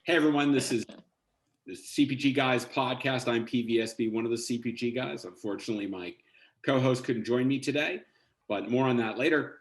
Hey everyone, this is the CPG Guys podcast. I'm PVSB, one of the CPG guys. Unfortunately, my co-host couldn't join me today, but more on that later.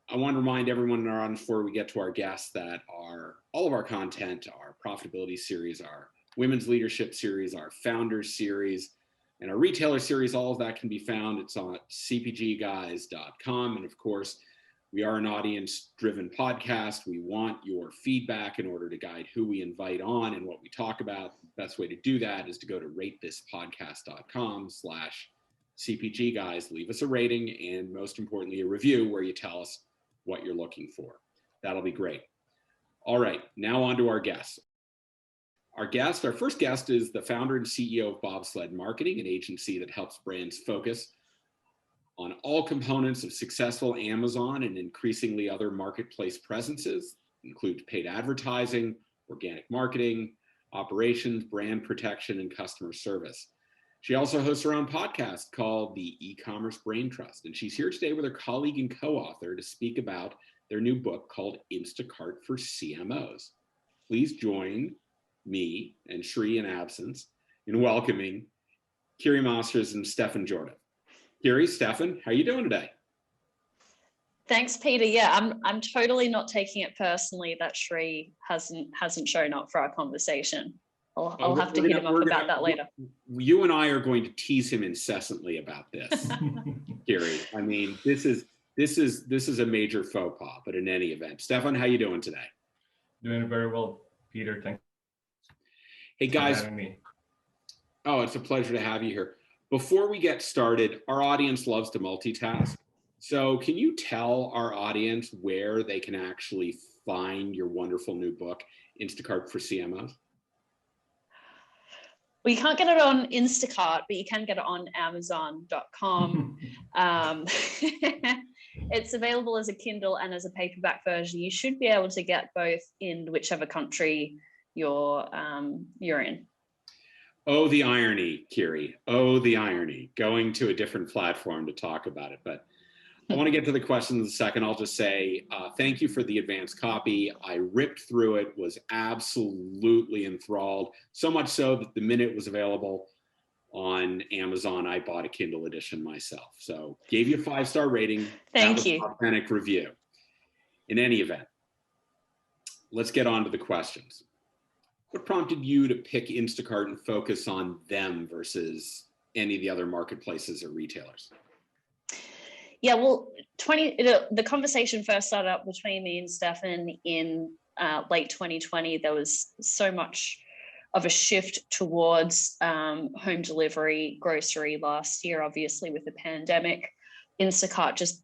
I want to remind everyone in our audience before we get to our guests that all of our content, our profitability series, our women's leadership series, our founders series, and our retailer series, all of that can be found. It's on cpgguys.com. And of course, we are an audience-driven podcast. We want your feedback in order to guide who we invite on and what we talk about. The best way to do that is to go to ratethispodcast.com/CPGguys. Leave us a rating and, most importantly, a review where you tell us what you're looking for. That'll be great. All right, now on to our guests. Our first guest is the founder and CEO of Bobsled Marketing, an agency that helps brands focus on all components of successful Amazon and increasingly other marketplace presences, include paid advertising, organic marketing, operations, brand protection, and customer service. She also hosts her own podcast called the E-commerce Brain Trust, and she's here today with her colleague and co-author to speak about their new book called Instacart for CMOs. Please join me and Shri in absence in welcoming Kiri and Stefan Jordev. Kiri, Stefan, how are you doing today? Thanks, Peter. Yeah, I'm totally not taking it personally that Shri hasn't shown up for our conversation. I'll have to hit him up about that later. You and I are going to tease him incessantly about this, Kiri. I mean, this is a major faux pas, but in any event, Stefan, how you doing today? Doing very well, Peter. Thanks. Hey guys. For having me. Oh, it's a pleasure to have you here. Before we get started, our audience loves to multitask. So can you tell our audience where they can actually find your wonderful new book, Instacart for CMOs? Well, you can't get it on Instacart, but you can get it on Amazon.com. It's available as a Kindle and as a paperback version. You should be able to get both in whichever country you're in. Oh, the irony, Kiri. Oh, the irony. Going to a different platform to talk about it. But I want to get to the questions in a second. I'll just say thank you for the advanced copy. I ripped through it, was absolutely enthralled. So much so that the minute it was available on Amazon, I bought a Kindle edition myself. So gave you a 5-star rating. Thank you. Authentic review. In any event, let's get on to the questions. What prompted you to pick Instacart and focus on them versus any of the other marketplaces or retailers? Yeah, well, the conversation first started up between me and Stefan in late 2020. There was so much of a shift towards home delivery, grocery last year, obviously with the pandemic. Instacart just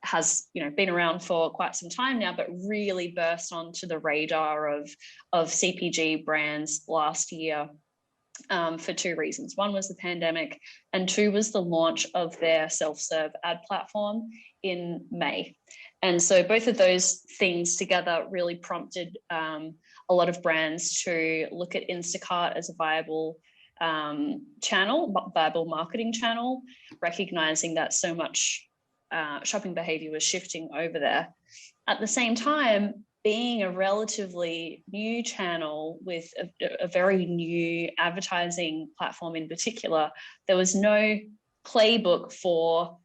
has been around for quite some time now, but really burst onto the radar of CPG brands last year for two reasons. One was the pandemic, and two was the launch of their self-serve ad platform in May. And so both of those things together really prompted a lot of brands to look at Instacart as a viable viable marketing channel, recognizing that so much shopping behavior was shifting over there. At the same time, being a relatively new channel with a very new advertising platform in particular, there was no playbook for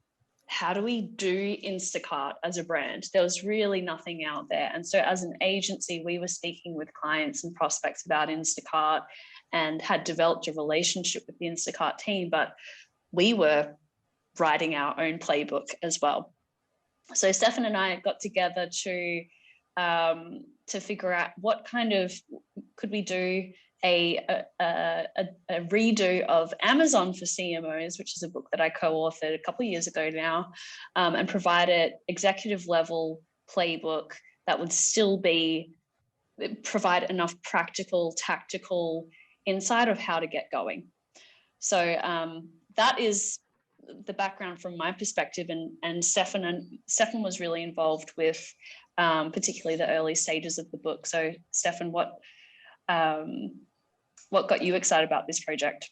how do we do Instacart as a brand. There was really nothing out there. And so as an agency, we were speaking with clients and prospects about Instacart and had developed a relationship with the Instacart team, but we were writing our own playbook as well. So Stefan and I got together to figure out what kind of could we do a redo of Amazon for CMOs, which is a book that I co-authored a couple of years ago now, and provide an executive level playbook that would still provide enough practical, tactical insight of how to get going. So that is the background from my perspective, and Stefan was really involved with particularly the early stages of the book. So Stefan, what got you excited about this project?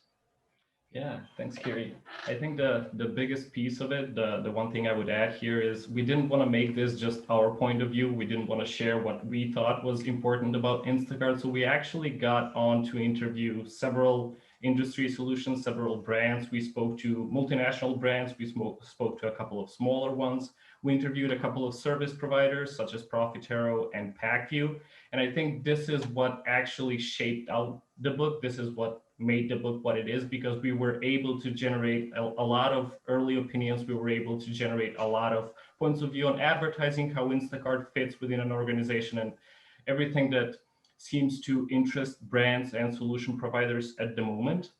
Yeah, thanks, Kiri. I think the biggest piece of it, the one thing I would add here is we didn't want to make this just our point of view. We didn't want to share what we thought was important about Instacart. So we actually got on to interview several industry solutions, several brands. We spoke to multinational brands. We spoke to a couple of smaller ones. We interviewed a couple of service providers such as Profitero and Packview. And I think this is what actually shaped out the book. This is what made the book what it is, because we were able to generate a lot of early opinions. We were able to generate a lot of points of view on advertising, how Instacart fits within an organization, and everything that seems to interest brands and solution providers at the moment.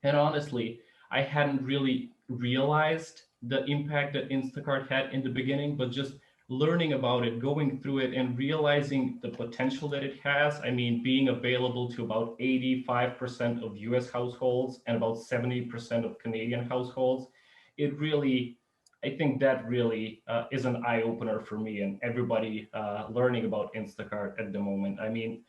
And honestly, I hadn't really realized the impact that Instacart had in the beginning, but just learning about it, going through it, and realizing the potential that it has. I mean, being available to about 85% of US households and about 70% of Canadian households, it really, I think that really is an eye opener for me and everybody learning about Instacart at the moment. I mean,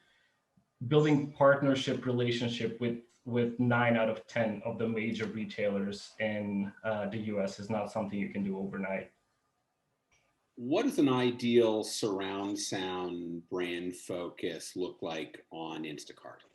building partnership relationship with 9 out of 10 of the major retailers in the US is not something you can do overnight. What does an ideal surround sound brand focus look like on Instacart?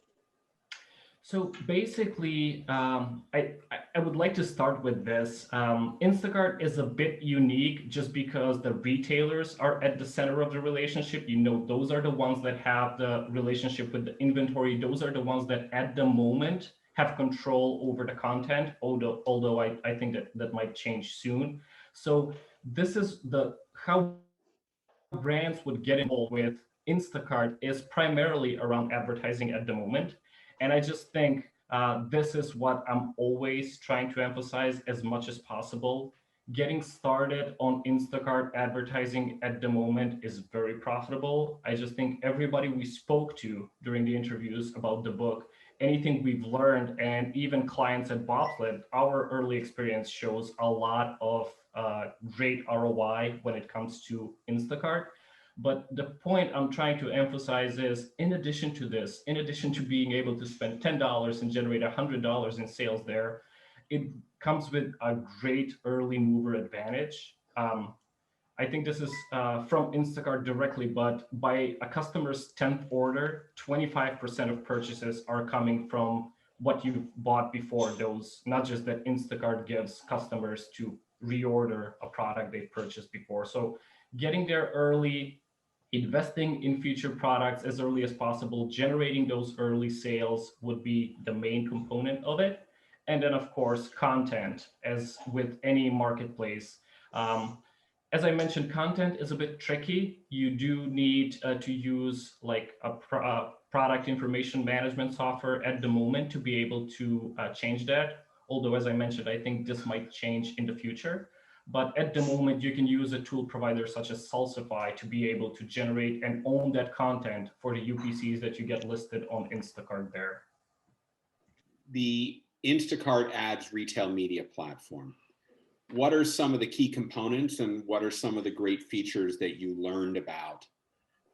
So basically, I would like to start with this. Instacart is a bit unique just because the retailers are at the center of the relationship. You know, those are the ones that have the relationship with the inventory. Those are the ones that at the moment have control over the content, although I think that might change soon. So this is how brands would get involved with Instacart is primarily around advertising at the moment. And I just think this is what I'm always trying to emphasize as much as possible. Getting started on Instacart advertising at the moment is very profitable. I just think everybody we spoke to during the interviews about the book, anything we've learned, and even clients at Bobsled, our early experience shows a lot of great ROI when it comes to Instacart. But the point I'm trying to emphasize is, in addition to this, in addition to being able to spend $10 and generate $100 in sales there, it comes with a great early mover advantage. I think this is from Instacart directly, but by a customer's 10th order, 25% of purchases are coming from what you bought before those, not just that Instacart gives customers to reorder a product they've purchased before. So getting there early, investing in future products as early as possible, generating those early sales would be the main component of it. And then, of course, content, as with any marketplace. As I mentioned, content is a bit tricky. You do need to use like a product information management software at the moment to be able to change that. Although, as I mentioned, I think this might change in the future. But at the moment, you can use a tool provider such as Salsify to be able to generate and own that content for the UPCs that you get listed on Instacart there. The Instacart Ads retail media platform. What are some of the key components and what are some of the great features that you learned about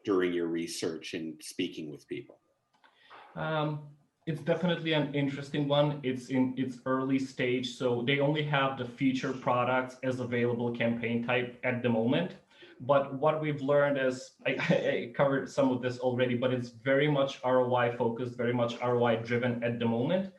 during your research and speaking with people? It's definitely an interesting one. It's in its early stage, so they only have the feature products as available campaign type at the moment. But what we've learned is, I covered some of this already, but it's very much ROI focused, very much ROI driven at the moment,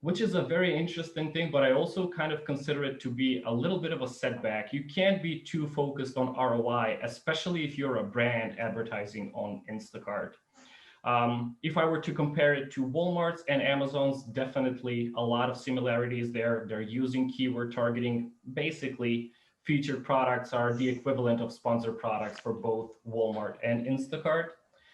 which is a very interesting thing, but I also kind of consider it to be a little bit of a setback. You can't be too focused on ROI, especially if you're a brand advertising on Instacart. If I were to compare it to Walmart's and Amazon's, definitely a lot of similarities there. They're using keyword targeting. Basically, featured products are the equivalent of sponsored products for both Walmart and Instacart.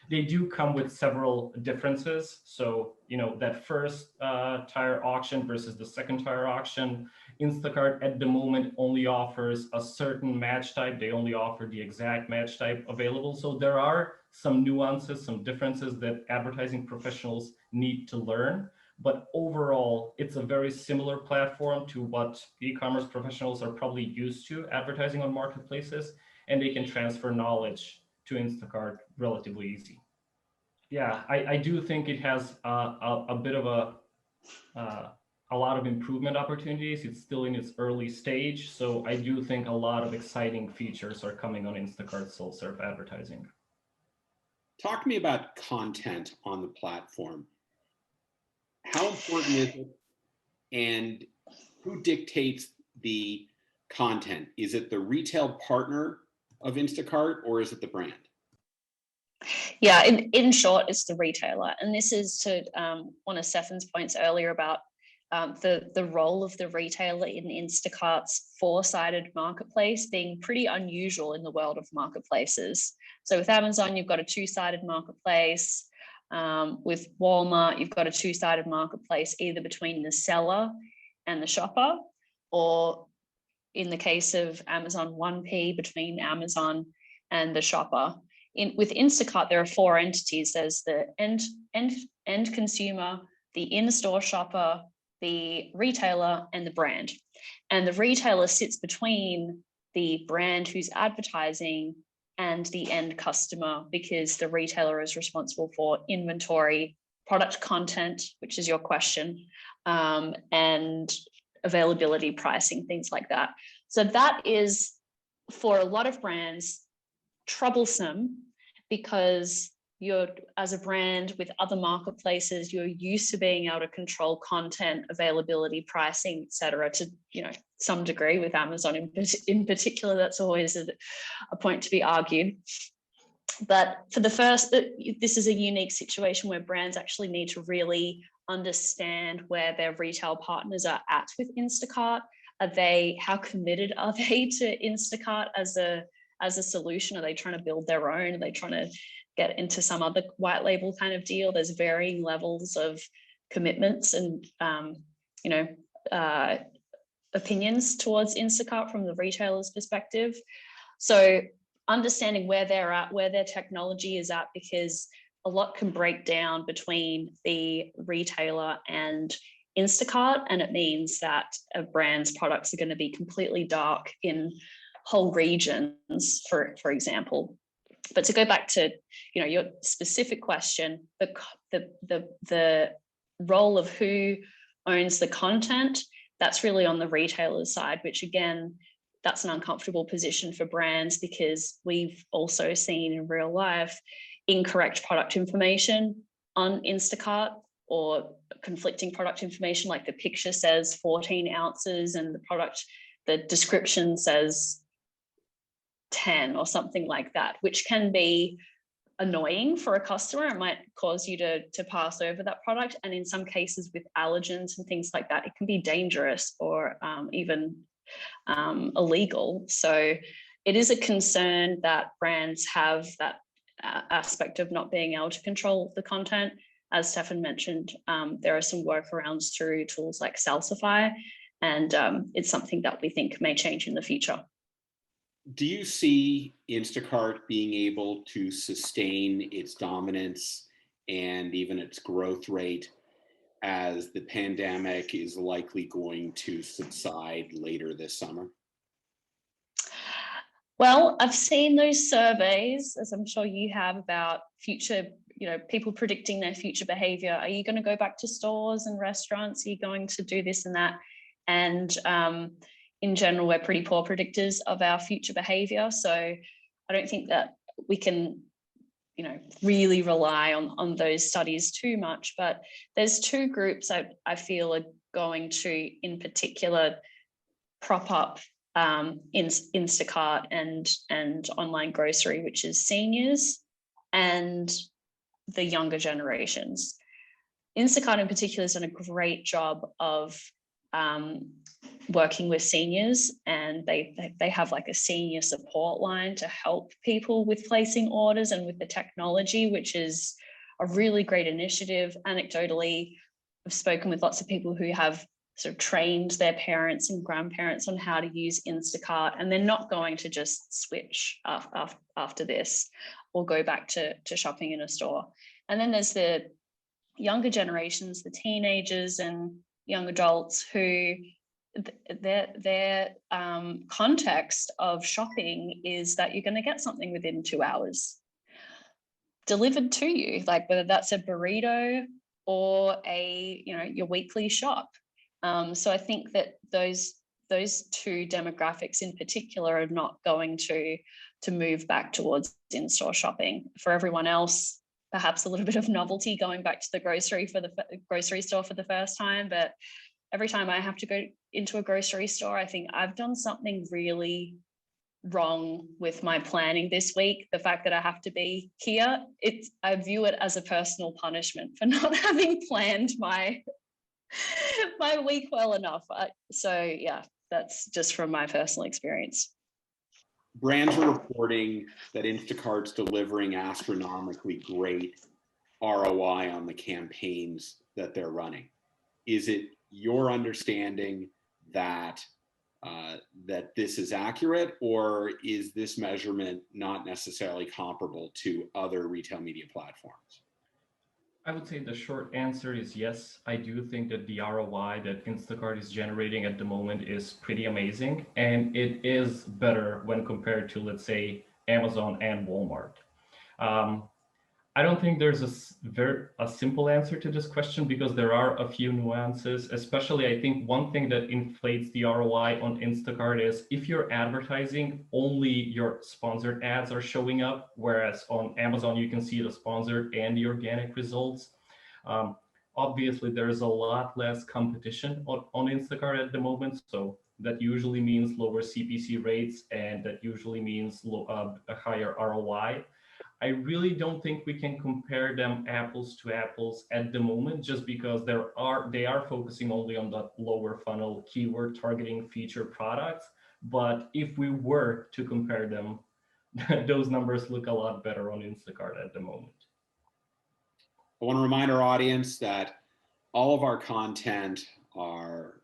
They do come with several differences. So, you know, that first tire auction versus the second tire auction, Instacart at the moment only offers a certain match type. They only offer the exact match type available. So there are some nuances, some differences that advertising professionals need to learn. But overall, it's a very similar platform to what e-commerce professionals are probably used to advertising on marketplaces, and they can transfer knowledge to Instacart relatively easy. Yeah, I do think it has a bit of a a lot of improvement opportunities. It's still in its early stage. So I do think a lot of exciting features are coming on Instacart self-serve advertising. Talk to me about content on the platform. How important is it, and who dictates the content? Is it the retail partner of Instacart, or is it the brand? Yeah, in short, it's the retailer. And this is to one of Stefan's points earlier about the role of the retailer in Instacart's four-sided marketplace being pretty unusual in the world of marketplaces. So with Amazon, you've got a two-sided marketplace. With Walmart, you've got a two-sided marketplace, either between the seller and the shopper, or in the case of Amazon 1P, between Amazon and the shopper. With Instacart, there are four entities. There's the end consumer, the in-store shopper, the retailer, and the brand. And the retailer sits between the brand who's advertising and the end customer, because the retailer is responsible for inventory, product content, which is your question, and availability, pricing, things like that. So that is, for a lot of brands, troublesome, because you're, as a brand with other marketplaces, you're used to being able to control content, availability, pricing, et cetera, to, you know, some degree. With Amazon in particular, that's always a point to be argued. But for the first, this is a unique situation where brands actually need to really understand where their retail partners are at with Instacart. How committed are they to Instacart as a solution? Are they trying to build their own? Are they trying to get into some other white label kind of deal? There's varying levels of commitments and opinions towards Instacart from the retailer's perspective. So understanding where they're at, where their technology is at, because a lot can break down between the retailer and Instacart, and it means that a brand's products are going to be completely dark in whole regions, for example. But to go back to, you know, your specific question, the role of who owns the content, that's really on the retailer's side, which again, that's an uncomfortable position for brands, because we've also seen in real life incorrect product information on Instacart, or conflicting product information, like the picture says 14 ounces and the description says 10 or something like that, which can be annoying for a customer. It might cause you to pass over that product. And in some cases with allergens and things like that, it can be dangerous or even illegal. So it is a concern that brands have that aspect of not being able to control the content. As Stefan mentioned, there are some workarounds through tools like Salsify, and it's something that we think may change in the future. Do you see Instacart being able to sustain its dominance and even its growth rate as the pandemic is likely going to subside later this summer? Well, I've seen those surveys, as I'm sure you have, about future, people predicting their future behavior. Are you going to go back to stores and restaurants? Are you going to do this and that? And in general, we're pretty poor predictors of our future behavior. So I don't think that we can, really rely on those studies too much. But there's two groups I feel are going to, in particular, prop up Instacart and online grocery, which is seniors and the younger generations. Instacart in particular has done a great job of working with seniors, and they have like a senior support line to help people with placing orders and with the technology, which is a really great initiative. Anecdotally, I've spoken with lots of people who have sort of trained their parents and grandparents on how to use Instacart, and they're not going to just switch after this or go back to shopping in a store. And then there's the younger generations, the teenagers and young adults, who their context of shopping is that you're going to get something within 2 hours delivered to you, like whether that's a burrito or your weekly shop. So I think that those two demographics in particular are not going to move back towards in-store shopping. For everyone else, perhaps a little bit of novelty going back to the grocery store for the first time. But every time I have to go into a grocery store, I think I've done something really wrong with my planning this week. The fact that I have to be here, I view it as a personal punishment for not having planned my week well enough. So yeah, that's just from my personal experience. Brands are reporting that Instacart's delivering astronomically great ROI on the campaigns that they're running. Is it your understanding that that this is accurate, or is this measurement not necessarily comparable to other retail media platforms? I would say the short answer is yes. I do think that the ROI that Instacart is generating at the moment is pretty amazing, and it is better when compared to, let's say, Amazon and Walmart. I don't think there's a simple answer to this question, because there are a few nuances. Especially, I think one thing that inflates the ROI on Instacart is if you're advertising, only your sponsored ads are showing up, whereas on Amazon, you can see the sponsored and the organic results. Obviously, there's a lot less competition on Instacart at the moment, so that usually means lower CPC rates, and that usually means a higher ROI. I really don't think we can compare them apples to apples at the moment, just because they are focusing only on the lower funnel keyword targeting feature products. But if we were to compare them, those numbers look a lot better on Instacart at the moment. I want to remind our audience that all of our content, our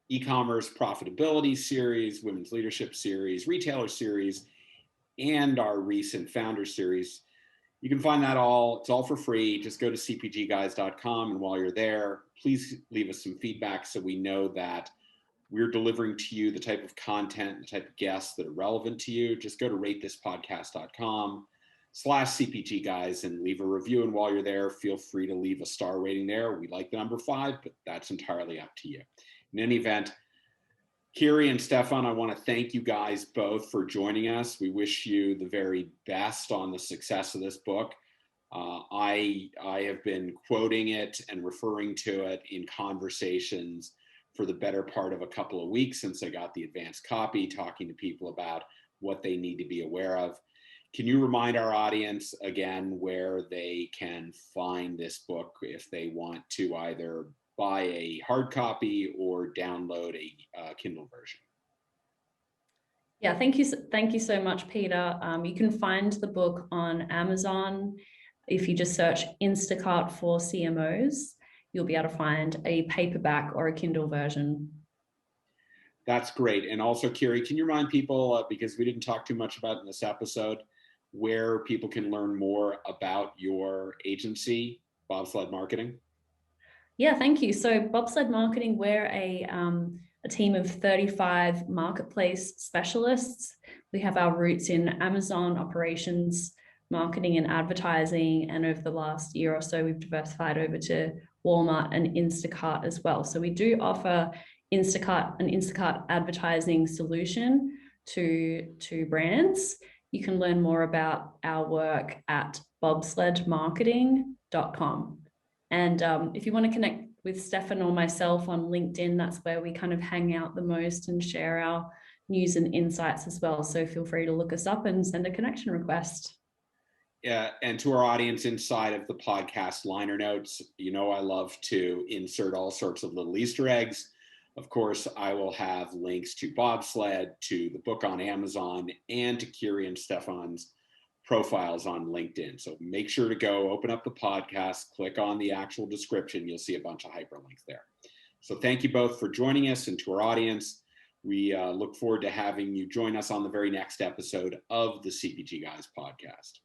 e-commerce profitability series, women's leadership series, retailer series, and our recent founder series, you can find that all. It's all for free. Just go to cpgguys.com, and while you're there, please leave us some feedback so we know that we're delivering to you the type of content, the type of guests that are relevant to you. Just go to ratethispodcast.com/cpgguys and leave a review. And while you're there, feel free to leave a star rating there. We like the number 5, but that's entirely up to you. In any event, Kiri and Stefan, I want to thank you guys both for joining us. We wish you the very best on the success of this book. I have been quoting it and referring to it in conversations for the better part of a couple of weeks since I got the advanced copy, talking to people about what they need to be aware of. Can you remind our audience again where they can find this book if they want to either buy a hard copy or download a Kindle version? Yeah, thank you so much, Peter. You can find the book on Amazon. If you just search Instacart for CMOs, you'll be able to find a paperback or a Kindle version. That's great. And also, Kiri, can you remind people, because we didn't talk too much about it in this episode, where people can learn more about your agency, Bobsled Marketing? Yeah, thank you. So Bobsled Marketing, we're a team of 35 marketplace specialists. We have our roots in Amazon operations, marketing and advertising. And over the last year or so, we've diversified over to Walmart and Instacart as well. So we do offer an Instacart advertising solution to brands. You can learn more about our work at bobsledmarketing.com. And if you want to connect with Stefan or myself on LinkedIn, that's where we kind of hang out the most and share our news and insights as well. So feel free to look us up and send a connection request. Yeah, and to our audience inside of the podcast liner notes, you know I love to insert all sorts of little Easter eggs. Of course, I will have links to Bobsled, to the book on Amazon, and to Kiri and Stefan's profiles on LinkedIn. So make sure to go open up the podcast, click on the actual description. You'll see a bunch of hyperlinks there. So thank you both for joining us, and to our audience, we look forward to having you join us on the very next episode of the CPG Guys podcast.